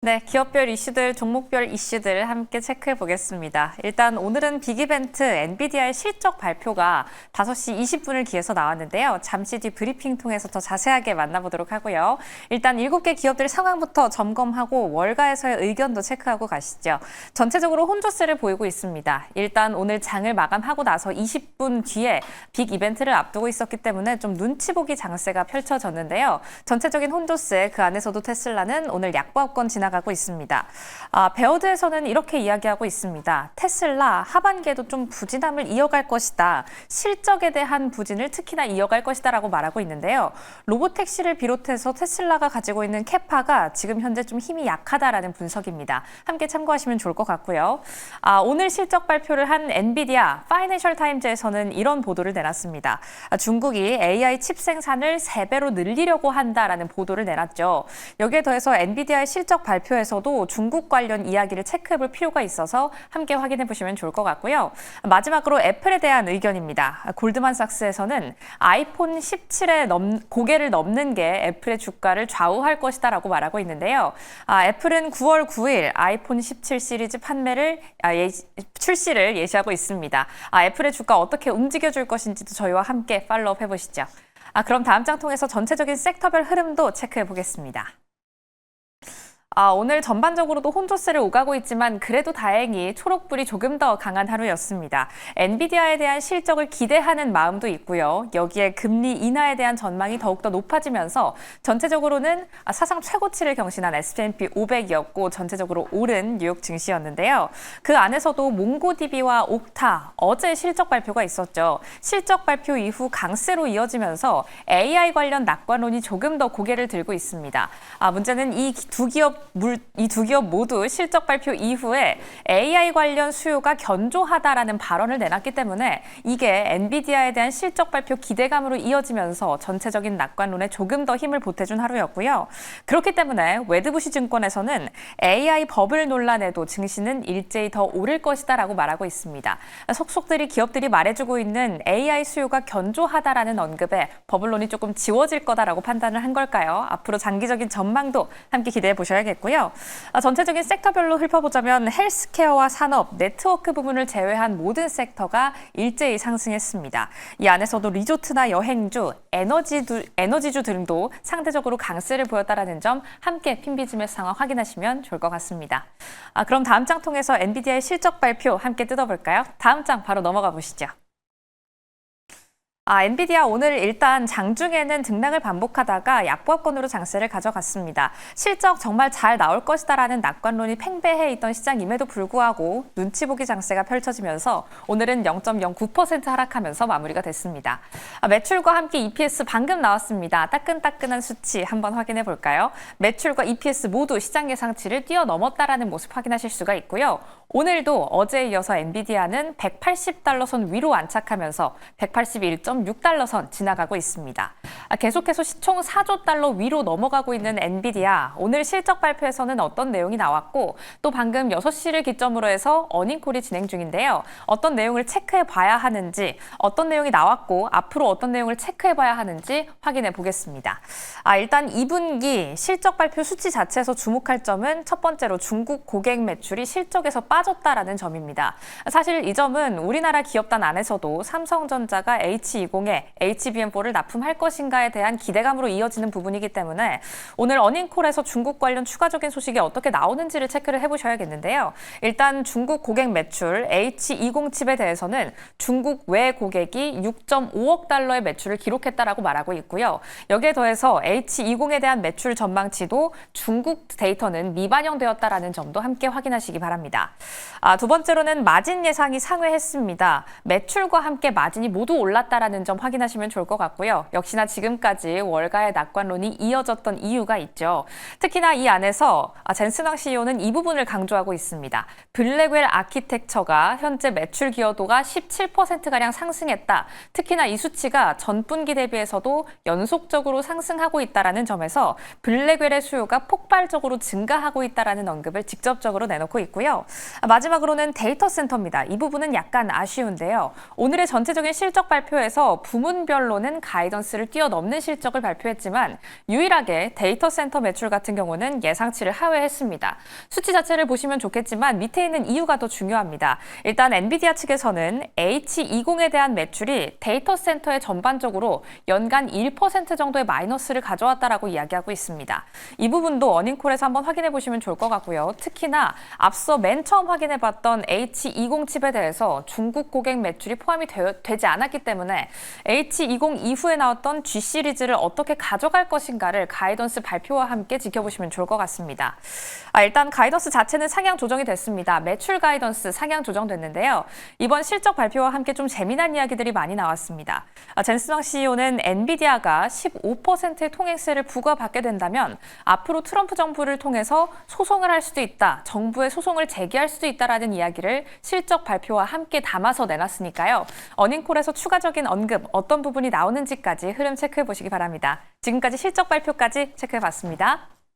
네, 기업별 이슈들, 종목별 이슈들 함께 체크해 보겠습니다. 일단 오늘은 빅이벤트 엔비디아의 실적 발표가 5시 20분을 기해서 나왔는데요. 잠시 뒤 브리핑 통해서 더 자세하게 만나보도록 하고요. 일단 7개 기업들 상황부터 점검하고 월가에서의 의견도 체크하고 가시죠. 전체적으로 혼조세를 보이고 있습니다. 일단 오늘 장을 마감하고 나서 20분 뒤에 빅이벤트를 앞두고 있었기 때문에 좀 눈치 보기 장세가 펼쳐졌는데요. 전체적인 혼조세, 그 안에서도 테슬라는 오늘 약보합권 지나가고 있습니다. 베어드에서는 이렇게 이야기하고 있습니다. 테슬라 하반기에도 좀 부진함을 이어갈 것이다. 실적에 대한 부진을 특히나 이어갈 것이다라고 말하고 있는데요. 로보택시를 비롯해서 테슬라가 가지고 있는 캐파가 지금 현재 좀 힘이 약하다라는 분석입니다. 함께 참고하시면 좋을 것 같고요. 오늘 실적 발표를 한 엔비디아, 파이낸셜 타임즈에서는 이런 보도를 내놨습니다. 중국이 AI 칩 생산을 3배로 늘리려고 한다라는 보도를 내놨죠. 여기에 더해서 엔비디아의 실적 발표에서도 중국 관련 이야기를 체크해볼 필요가 있어서 함께 확인해 보시면 좋을 것 같고요. 마지막으로 애플에 대한 의견입니다. 골드만삭스에서는 아이폰 17에 고개를 넘는 게 애플의 주가를 좌우할 것이다라고 말하고 있는데요. 애플은 9월 9일 아이폰 17 시리즈 판매를 출시를 예시하고 있습니다. 애플의 주가 어떻게 움직여줄 것인지도 저희와 함께 팔로우업 해보시죠. 그럼 다음 장 통해서 전체적인 섹터별 흐름도 체크해 보겠습니다. 오늘 전반적으로도 혼조세를 오가고 있지만 그래도 다행히 초록불이 조금 더 강한 하루였습니다. 엔비디아에 대한 실적을 기대하는 마음도 있고요. 여기에 금리 인하에 대한 전망이 더욱더 높아지면서 전체적으로는 사상 최고치를 경신한 S&P 500이었고 전체적으로 오른 뉴욕 증시였는데요. 그 안에서도 몽고디비와 옥타, 어제 실적 발표가 있었죠. 실적 발표 이후 강세로 이어지면서 AI 관련 낙관론이 조금 더 고개를 들고 있습니다. 문제는 이 두 기업 모두 실적 발표 이후에 AI 관련 수요가 견조하다라는 발언을 내놨기 때문에 이게 엔비디아에 대한 실적 발표 기대감으로 이어지면서 전체적인 낙관론에 조금 더 힘을 보태준 하루였고요. 그렇기 때문에 웨드부시 증권에서는 AI 버블 논란에도 증시는 일제히 더 오를 것이다라고 말하고 있습니다. 속속들이 기업들이 말해주고 있는 AI 수요가 견조하다라는 언급에 버블론이 조금 지워질 거다라고 판단을 한 걸까요? 앞으로 장기적인 전망도 함께 기대해 보셔야겠고요. 전체적인 sek터별로 살펴보자면 헬스케어와 산업, 네트워크 부분을 제외한 모든 섹터가 일제히 상승했습니다. 이 안에서도 리조트나 여행주, 에너지주 등도 상대적으로 강세를 보였다는 점 함께 핀비즈메스 상황 확인하시면 좋을 것 같습니다. 그럼 다음 장 통해서 엔비디아의 실적 발표 함께 뜯어볼까요? 다음 장 바로 넘어가 보시죠. 엔비디아 오늘 일단 장중에는 등락을 반복하다가 약보합권으로 장세를 가져갔습니다. 실적 정말 잘 나올 것이다라는 낙관론이 팽배해 있던 시장임에도 불구하고 눈치 보기 장세가 펼쳐지면서 오늘은 0.09% 하락하면서 마무리가 됐습니다. 매출과 함께 EPS 방금 나왔습니다. 따끈따끈한 수치 한번 확인해 볼까요? 매출과 EPS 모두 시장 예상치를 뛰어넘었다라는 모습 확인하실 수가 있고요. 오늘도 어제에 이어서 엔비디아는 180달러 선 위로 안착하면서 181.6달러 선 지나가고 있습니다. 계속해서 시총 4조 달러 위로 넘어가고 있는 엔비디아, 오늘 실적 발표에서는 어떤 내용이 나왔고 또 방금 6시를 기점으로 해서 어닝콜이 진행 중인데요. 어떤 내용을 체크해 봐야 하는지, 어떤 내용이 나왔고 앞으로 어떤 내용을 체크해 봐야 하는지 확인해 보겠습니다. 일단 2분기 실적 발표 수치 자체에서 주목할 점은 첫 번째로 중국 고객 매출이 실적에서 빠졌다라는 점입니다. 사실 이 점은 우리나라 기업단 안에서도 삼성전자가 H20에 HBM4를 납품할 것인가에 대한 기대감으로 이어지는 부분이기 때문에 오늘 어닝콜에서 중국 관련 추가적인 소식이 어떻게 나오는지를 체크를 해보셔야겠는데요. 일단 중국 고객 매출 H20 칩에 대해서는 중국 외 고객이 6.5억 달러의 매출을 기록했다라고 말하고 있고요. 여기에 더해서 H20에 대한 매출 전망치도 중국 데이터는 미반영되었다라는 점도 함께 확인하시기 바랍니다. 두 번째로는 마진 예상이 상회했습니다. 매출과 함께 마진이 모두 올랐다라는 점 확인하시면 좋을 것 같고요. 역시나 지금까지 월가의 낙관론이 이어졌던 이유가 있죠. 특히나 이 안에서 젠슨왕 CEO는 이 부분을 강조하고 있습니다. 블랙웰 아키텍처가 현재 매출 기여도가 17%가량 상승했다. 특히나 이 수치가 전분기 대비해서도 연속적으로 상승하고 있다는 점에서 블랙웰의 수요가 폭발적으로 증가하고 있다는 언급을 직접적으로 내놓고 있고요. 마지막으로는 데이터 센터입니다. 이 부분은 약간 아쉬운데요. 오늘의 전체적인 실적 발표에서 중에서 부문별로는 가이던스를 뛰어넘는 실적을 발표했지만 유일하게 데이터 센터 매출 같은 경우는 예상치를 하회했습니다. 수치 자체를 보시면 좋겠지만 밑에 있는 이유가 더 중요합니다. 일단 엔비디아 측에서는 H20에 대한 매출이 데이터 센터에 전반적으로 연간 1% 정도의 마이너스를 가져왔다라고 이야기하고 있습니다. 이 부분도 어닝콜에서 한번 확인해 보시면 좋을 것 같고요. 특히나 앞서 맨 처음 확인해봤던 H20 칩에 대해서 중국 고객 매출이 포함이 되지 않았기 때문에 H20 이후에 나왔던 G 시리즈를 어떻게 가져갈 것인가를 가이던스 발표와 함께 지켜보시면 좋을 것 같습니다. 일단 가이던스 자체는 상향 조정이 됐습니다. 매출 가이던스 상향 조정됐는데요. 이번 실적 발표와 함께 좀 재미난 이야기들이 많이 나왔습니다. 젠슨 황 CEO는 엔비디아가 15%의 통행세를 부과받게 된다면 앞으로 트럼프 정부를 통해서 소송을 할 수도 있다. 정부의 소송을 제기할 수도 있다라는 이야기를 실적 발표와 함께 담아서 내놨으니까요. 어닝콜에서 추가적인 언급 어떤 부분이 나오는지까지 흐름 체크해 보시기 바랍니다. 지금까지 실적 발표까지 체크해 봤습니다.